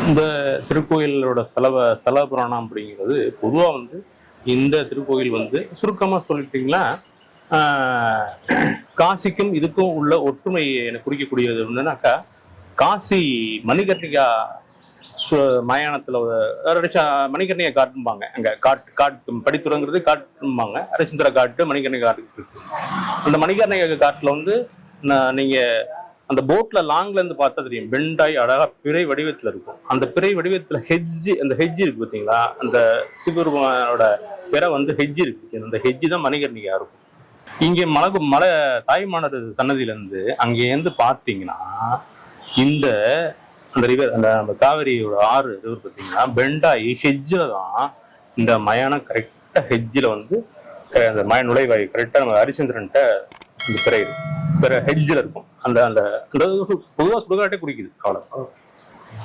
இந்த திருக்கோயிலோட ஸ்தல புராணம் அப்படிங்கிறது பொதுவாக வந்து இந்த திருக்கோயில் வந்து சுருக்கமாக சொல்லிட்டீங்கன்னா காசிக்கும் இதுக்கும் உள்ள ஒற்றுமை எனக்கு குறிக்கக்கூடியது என்னன்னாக்கா, காசி மணிகர்ணிகா மயானத்தில் மணிகர்ணிகா காட்டும்பாங்க. அங்கே காட்டு படித்துறங்கிறது காட்டும்பாங்க. ஹரிச்சந்திர காட்டு மணிகர்ணிகா காட்டு இருக்கு. அந்த மணிகர்ணிகா காட்டில் வந்து நீங்கள் அந்த போட்ல லாங்ல இருந்து பார்த்தா தெரியும், பெண்டாய் அழகா பிறை வடிவத்துல இருக்கும். அந்த பிறை வடிவத்துல அந்த ஹெஜ் இருக்கு பார்த்தீங்களா, அந்த சிவபெருமானோட பிறை வந்து ஹெஜ் இருக்கு. அந்த ஹெஜ் தான் மணிகர்ணிகா இருக்கும். இங்கே மலை தாய்மானது சன்னதியில இருந்து அங்கேருந்து பார்த்தீங்கன்னா இந்த அந்த ரிவர், அந்த காவிரியோட ஆறு ரிவர் பார்த்தீங்கன்னா பெண்டாயி ஹெஜ்ஜில் தான் இந்த மயானம் கரெக்டா ஹெஜ்ஜில் வந்து அந்த மய நுழைவாயு கரெக்டா நம்ம ஹரிச்சந்திரன்ட்ட அந்த பிறை ஹெஜ்ஜில் இருக்கும். அந்த அந்த பொதுவாக சுடுகாட்டே குடிக்குது அவ்வளோ.